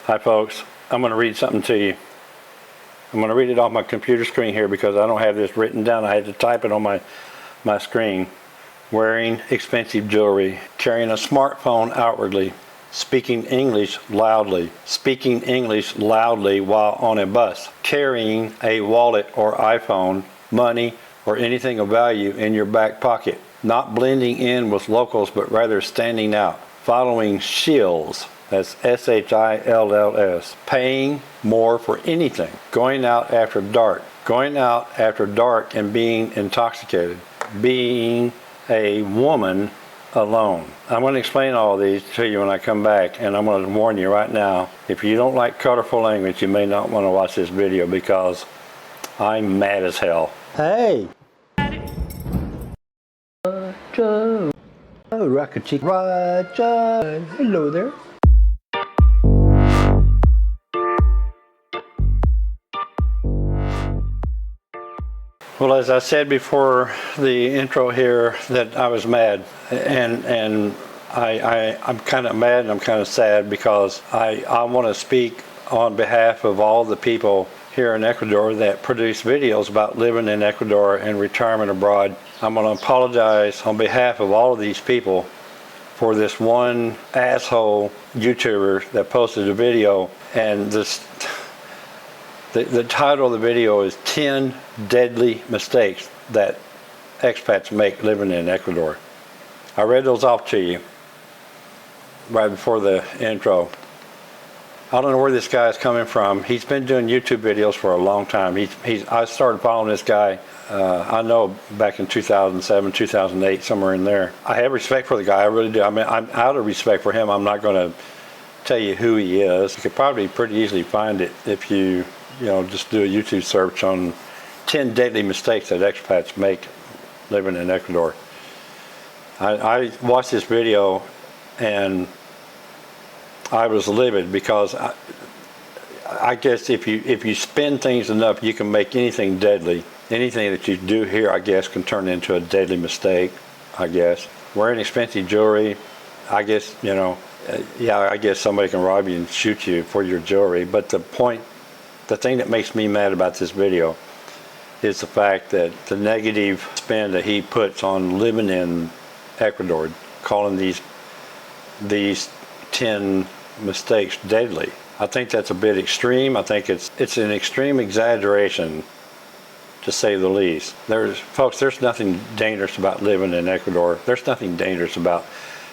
Hi folks, I'm going to read something to you. I'm going to read it off my computer screen here because I don't have this written down. I had to type it on my screen. Wearing expensive jewelry, carrying a smartphone outwardly, speaking English loudly while on a bus, carrying a wallet or iPhone, money, or anything of value in your back pocket, not blending in with locals but rather standing out, following shills, that's S-H-I-L-L-S, paying more for anything, going out after dark and being intoxicated, being a woman alone. I'm going to explain all these to you when I come back, and I'm going to warn you right now, if you don't like colorful language, you may not want to watch this video because I'm mad as hell. Hey! Roger! Oh, Rocket Chick Roger! Hello there. Well, as I said before the intro here, that I was mad, and I'm kind of mad and I'm kind of sad because I want to speak on behalf of all the people here in Ecuador that produce videos about living in Ecuador and retirement abroad. I'm going to apologize on behalf of all of these people for this one asshole YouTuber that posted a video, and the title of the video is 10 Deadly Mistakes That Expats Make Living in Ecuador. I read those off to you right before the intro. I don't know where this guy is coming from. He's been doing YouTube videos for a long time. I started following this guy, I know back in 2007, 2008, somewhere in there. I have respect for the guy, I really do. I mean, I'm out of respect for him. I'm not going to tell you who he is. You could probably pretty easily find it if you just do a YouTube search on 10 deadly mistakes that expats make living in Ecuador. I watched this video and I was livid because I guess if you spin things enough, you can make anything deadly. Anything that you do here, I guess, can turn into a deadly mistake, I guess. Wearing expensive jewelry, I guess, yeah, I guess somebody can rob you and shoot you for your jewelry, but the thing that makes me mad about this video is the fact that the negative spin that he puts on living in Ecuador, calling these 10 mistakes deadly. I think that's a bit extreme. I think it's an extreme exaggeration, to say the least. Folks, there's nothing dangerous about living in Ecuador. There's nothing dangerous about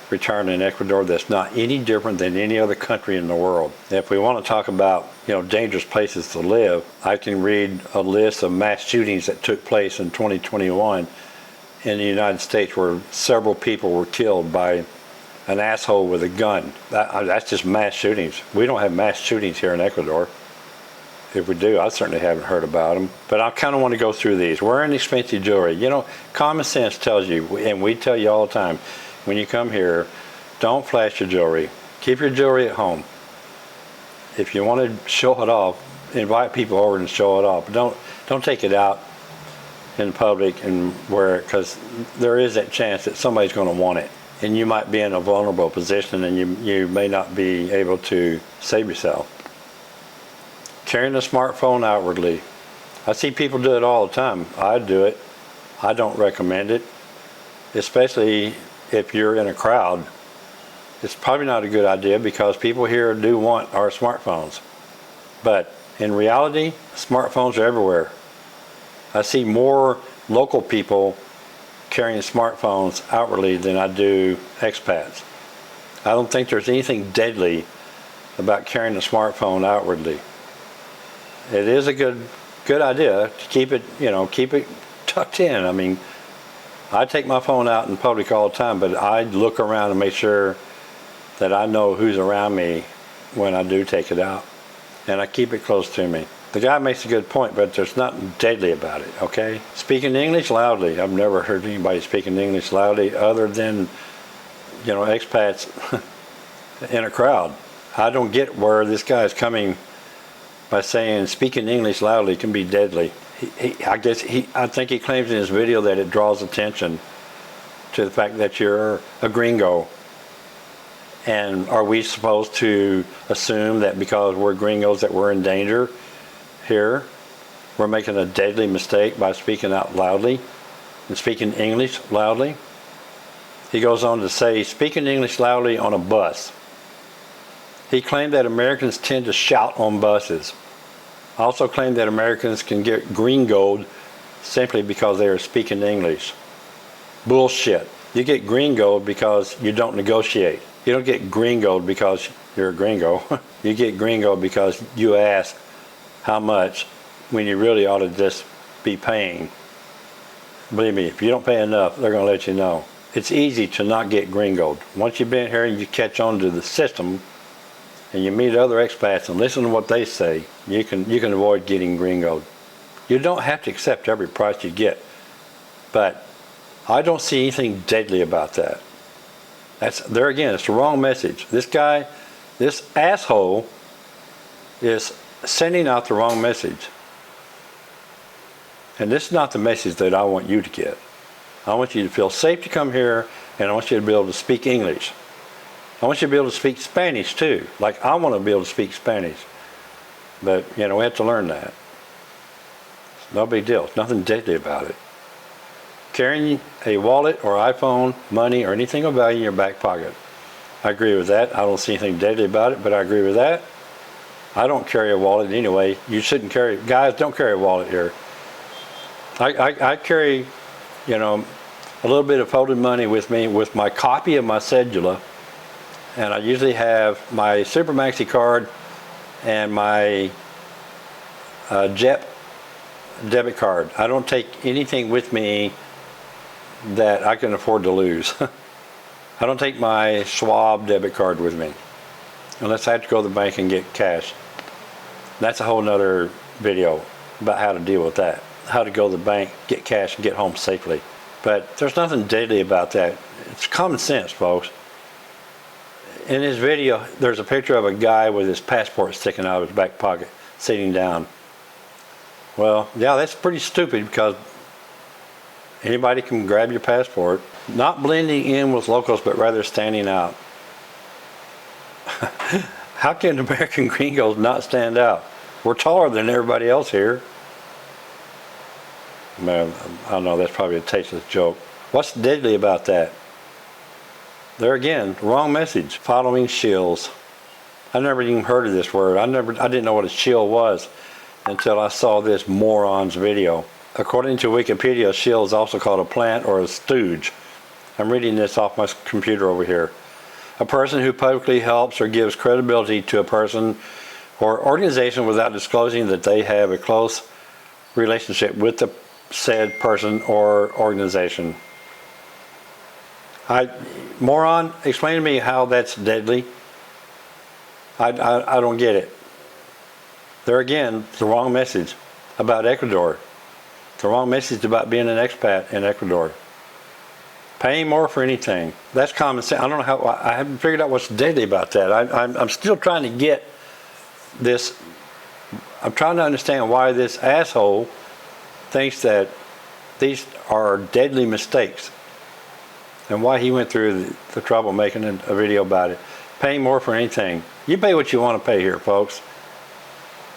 returning in Ecuador that's not any different than any other country in the world. If we want to talk about dangerous places to live, I can read a list of mass shootings that took place in 2021 in the United States where several people were killed by an asshole with a gun. That's just mass shootings. We don't have mass shootings here in Ecuador. If we do, I certainly haven't heard about them. But I kind of want to go through these. Wearing expensive jewelry. Common sense tells you, and we tell you all the time, when you come here, don't flash your jewelry. Keep your jewelry at home. If you want to show it off, invite people over and show it off. Don't take it out in public and wear it, because there is that chance that somebody's going to want it. And you might be in a vulnerable position and you may not be able to save yourself. Carrying a smartphone outwardly. I see people do it all the time. I do it. I don't recommend it, especially if you're in a crowd. It's probably not a good idea because people here do want our smartphones. But in reality, smartphones are everywhere. I see more local people carrying smartphones outwardly than I do expats. I don't think there's anything deadly about carrying a smartphone outwardly. It is a good idea to keep it tucked in. I mean, I take my phone out in public all the time, but I look around and make sure that I know who's around me when I do take it out, and I keep it close to me. The guy makes a good point, but there's nothing deadly about it, okay? Speaking English loudly. I've never heard anybody speaking English loudly other than, expats in a crowd. I don't get where this guy is coming by saying speaking English loudly can be deadly. I think he claims in his video that it draws attention to the fact that you're a gringo And are we supposed to assume that because we're gringos that we're in danger here? We're making a deadly mistake by speaking out loudly and speaking English loudly. He goes on to say, speaking English loudly on a bus. He claimed that Americans tend to shout on buses. Also claimed that Americans can get gringoed simply because they are speaking English. Bullshit. You get gringoed because you don't negotiate. You don't get gringoed because you're a gringo. You get gringoed because you ask how much when you really ought to just be paying. Believe me, if you don't pay enough, they're going to let you know. It's easy to not get gringoed. Once you've been here and you catch on to the system and you meet other expats and listen to what they say, you can avoid getting gringoed. You don't have to accept every price you get, but I don't see anything deadly about that. There again, it's the wrong message. This guy, this asshole, is sending out the wrong message. And this is not the message that I want you to get. I want you to feel safe to come here, and I want you to be able to speak English. I want you to be able to speak Spanish too. Like I want to be able to speak Spanish. But, we have to learn that. It's no big deal. It's nothing deadly about it. Carrying a wallet or iPhone, money, or anything of value in your back pocket. I agree with that. I don't see anything deadly about it, but I agree with that. I don't carry a wallet anyway. You shouldn't carry, guys, don't carry a wallet here. I carry, a little bit of folded money with me with my copy of my cedula, and I usually have my Super Maxi card and my JEP debit card. I don't take anything with me that I can afford to lose. I don't take my Schwab debit card with me unless I have to go to the bank and get cash. That's a whole nother video about how to deal with that. How to go to the bank, get cash, and get home safely. But there's nothing deadly about that. It's common sense, folks. In his video, there's a picture of a guy with his passport sticking out of his back pocket, sitting down. Well, yeah, that's pretty stupid because anybody can grab your passport. Not blending in with locals, but rather standing out. How can American gringos not stand out? We're taller than everybody else here. Man, I don't know, that's probably a tasteless joke. What's deadly about that? There again, wrong message. Following shills. I never even heard of this word. I didn't know what a shill was until I saw this moron's video. According to Wikipedia, a shill is also called a plant or a stooge. I'm reading this off my computer over here. A person who publicly helps or gives credibility to a person or organization without disclosing that they have a close relationship with the said person or organization. Moron, explain to me how that's deadly. I don't get it. There again, the wrong message about Ecuador. The wrong message about being an expat in Ecuador. Paying more for anything. That's common sense. I don't know how, I haven't figured out what's deadly about that. I'm still trying to get this. I'm trying to understand why this asshole thinks that these are deadly mistakes and why he went through the trouble making a video about it. Paying more for anything. You pay what you want to pay here, folks.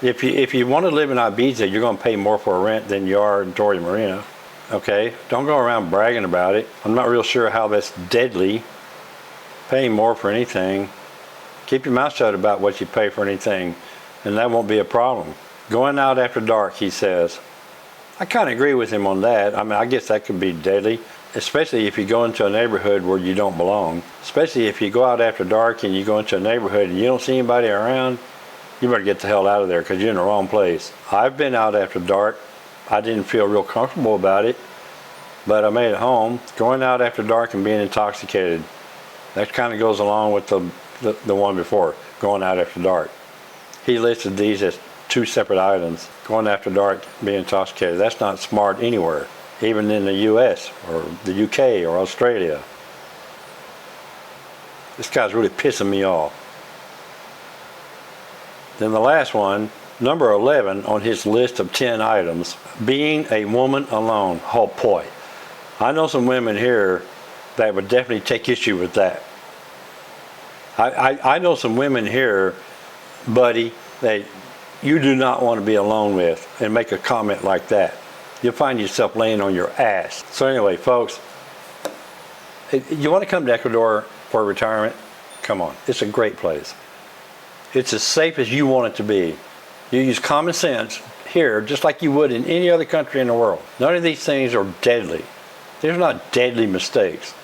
If you want to live in Ibiza, you're going to pay more for a rent than you are in Torrey Marina. Okay? Don't go around bragging about it. I'm not real sure how that's deadly. Paying more for anything. Keep your mouth shut about what you pay for anything, and that won't be a problem. Going out after dark, he says. I kind of agree with him on that. I mean, I guess that could be deadly, especially if you go into a neighborhood where you don't belong. Especially if you go out after dark and you go into a neighborhood and you don't see anybody around, you better get the hell out of there because you're in the wrong place. I've been out after dark. I didn't feel real comfortable about it, but I made it home. Going out after dark and being intoxicated, that kind of goes along with the one before, going out after dark. He listed these as two separate items. Going after dark, being intoxicated. That's not smart anywhere, even in the US or the UK or Australia. This guy's really pissing me off. Then the last one, number 11 on his list of 10 items, being a woman alone. Oh boy, I know some women here that would definitely take issue with that. I know some women here, buddy, that you do not want to be alone with and make a comment like that. You'll find yourself laying on your ass. So anyway, folks, you want to come to Ecuador for retirement? Come on. It's a great place. It's as safe as you want it to be. You use common sense here just like you would in any other country in the world. None of these things are deadly. These are not deadly mistakes.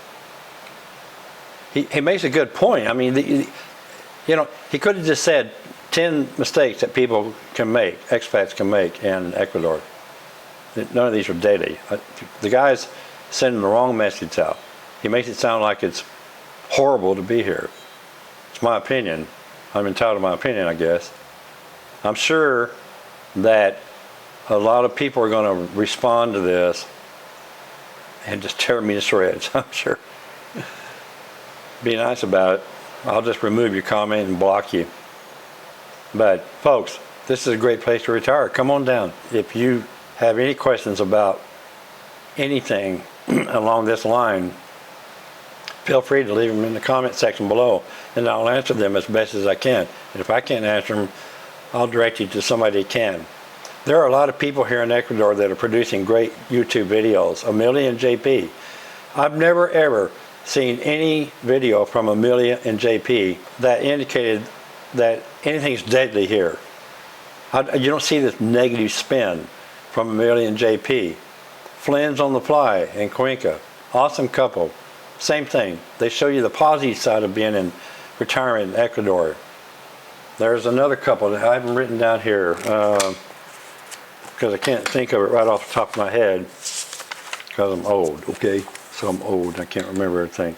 He makes a good point. I mean, he could have just said 10 mistakes that people can make, expats can make in Ecuador. None of these are deadly. The guy's sending the wrong message out. He makes it sound like it's horrible to be here. It's my opinion. I'm entitled to my opinion, I guess. I'm sure that a lot of people are going to respond to this and just tear me to shreds, I'm sure. Be nice about it. I'll just remove your comment and block you. But folks, this is a great place to retire. Come on down. If you have any questions about anything along this line, feel free to leave them in the comment section below, and I'll answer them as best as I can. And if I can't answer them, I'll direct you to somebody that can. There are a lot of people here in Ecuador that are producing great YouTube videos. Amelia and JP. I've never ever seen any video from Amelia and JP that indicated that anything's deadly here. You don't see this negative spin from Amelia and JP. Flynn's on the Fly in Cuenca. Awesome couple. Same thing. They show you the positive side of being in retirement in Ecuador. There's another couple that I haven't written down here because I can't think of it right off the top of my head because I'm old, okay? So I'm old. I can't remember everything.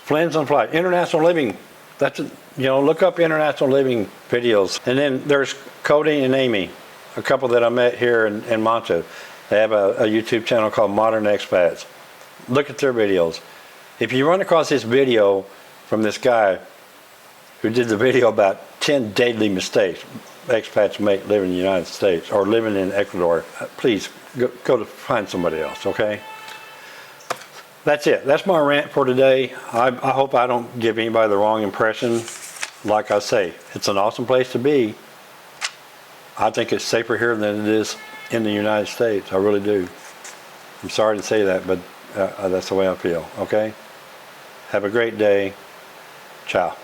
Flynn's on the Fly. International Living. That's it. Look up International Living videos. And then there's Cody and Amy, a couple that I met here in Manta. They have a YouTube channel called Modern Expats. Look at their videos. If you run across this video from this guy who did the video about 10 deadly mistakes expats make living in the United States or living in Ecuador, please go to find somebody else, okay? That's it. That's my rant for today. I hope I don't give anybody the wrong impression. Like I say, it's an awesome place to be. I think it's safer here than it is in the United States. I really do. I'm sorry to say that, but that's the way I feel, okay? Have a great day. Ciao.